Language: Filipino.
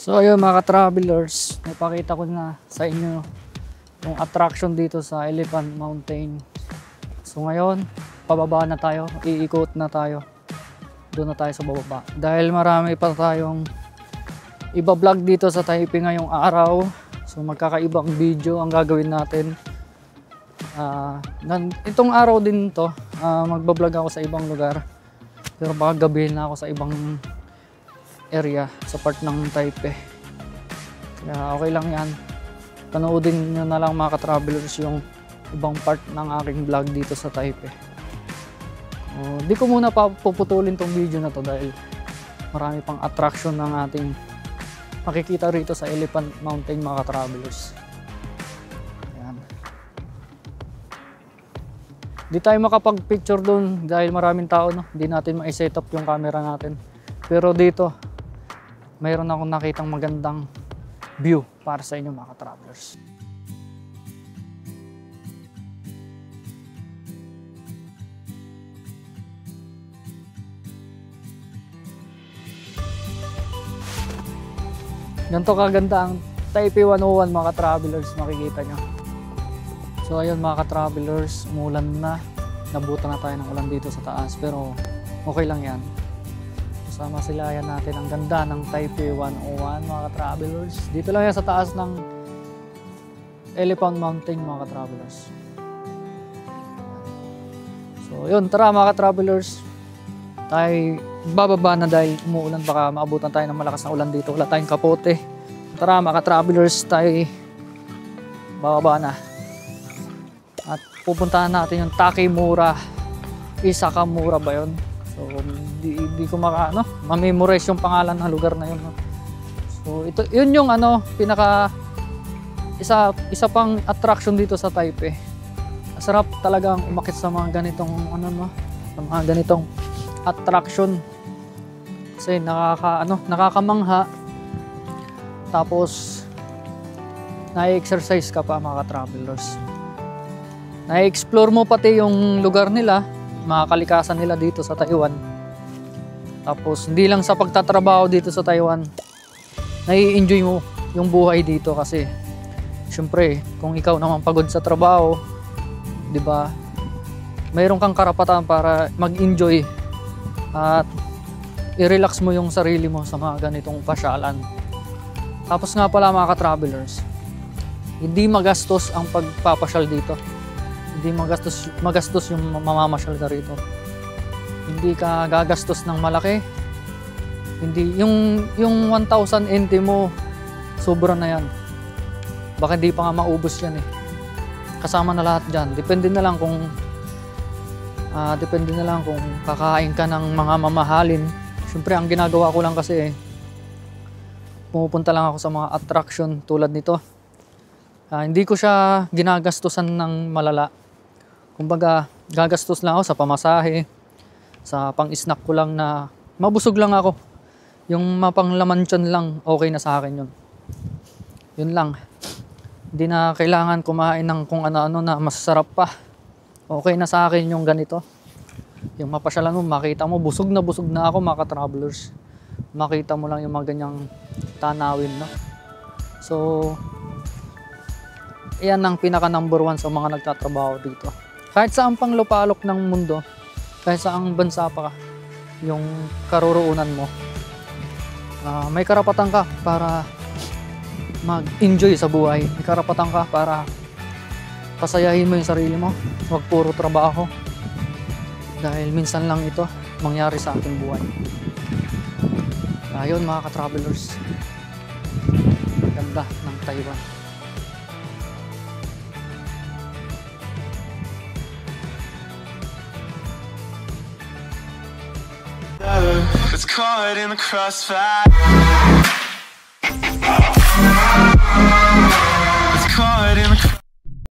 So ayun mga ka-travelers, napakita ko na sa inyo yung attraction dito sa Elephant Mountain. So ngayon, pababa na tayo, iikot na tayo. Doon na tayo sa bababa. Dahil marami pa tayong iba-vlog dito sa Taipei ngayong araw. So magkakaibang video ang gagawin natin. Itong araw din to, magbablog ako sa ibang lugar. Pero baka gabihin na ako sa ibang area sa part ng Taipei. Kaya okay lang yan. Panoodin nyo na lang mga ka-travelers yung ibang part ng aking vlog dito sa Taipei. Di ko muna papuputulin tong video na to dahil marami pang attraction ng ating makikita rito sa Elephant Mountain mga ka-travelers. Ayan. Di tayo makapag-picture doon dahil maraming tao, no? Di natin ma-set up yung camera natin. Pero dito, mayroon akong nakitang magandang view para sa inyo mga ka-travelers. Ganito kaganda ang Taipei 101 mga ka-travelers, makikita nyo. So ayun mga ka-travelers, umulan na. Nabutan na tayo ng ulan dito sa taas pero okay lang yan. Kasama sila yan natin ang ganda ng Taipei 101 mga ka-travelers. Dito lang yan sa taas ng Elephant Mountain mga ka-travelers. So yun, tara mga ka-travelers. Tayo bababa na dahil umuulan, baka maabutan tayo ng malakas na ulan dito. Wala tayong kapote. Tara mga ka-travelers, tayo bababa na. At pupuntahan natin yung Takemura. Isakamura ba yun? So di ko ma-memorize yung pangalan ng lugar na yun. So yun yung isa pang attraction dito sa Taipei. Masarap talagang umakyat sa mga ganitong sa mga ganitong attraction. Kasi nakakamangha. Tapos na-exercise ka pa mga ka-travelers. Na-explore mo pati yung lugar nila, mga kalikasan nila dito sa Taiwan. Tapos hindi lang sa pagtatrabaho dito sa Taiwan, nai-enjoy mo yung buhay dito kasi syempre kung ikaw naman pagod sa trabaho, 'di ba? Mayroon kang karapatan para mag-enjoy at i-relax mo yung sarili mo sa mga ganitong pasyalan. Tapos nga pala mga ka-travelers, hindi magastos ang pagpapasyal dito. Hindi magastos yung mamamasyal ka rito. Hindi ka gagastos ng malaki. Hindi yung 1,000 NT mo, sobra na yan. Baka hindi pa nga maubos yan eh. Kasama na lahat dyan. Depende na lang kung kakain ka ng mga mamahalin. Siyempre ang ginagawa ko lang kasi pumupunta lang ako sa mga attraction tulad nito. Hindi ko siya ginagastusan ng malala. Kumbaga gagastos lang ako sa pamasahe, sa pang-snack ko lang na mabusog lang ako. Yung mapanglaman tiyan lang, okay na sa akin yun. Yun lang. Hindi na kailangan kumain ng kung ano-ano na masasarap pa. Okay na sa akin yung ganito. Yung mapasyalan mo, makita mo, busog na ako mga ka-travelers. Makita mo lang yung mga ganyang tanawin, no? So, yan ang pinaka number 1 sa mga nagtatrabaho dito. Kahit saan pang lupalok ng mundo, kahit saang bansa pa yung karoroonan mo, may karapatan ka para mag-enjoy sa buhay. May karapatan ka para pasayahin mo yung sarili mo. Huwag puro trabaho. Dahil minsan lang ito mangyari sa ating buhay. Ayun mga ka-travelers. Ganda ng Taiwan. It's caught in the crossfire.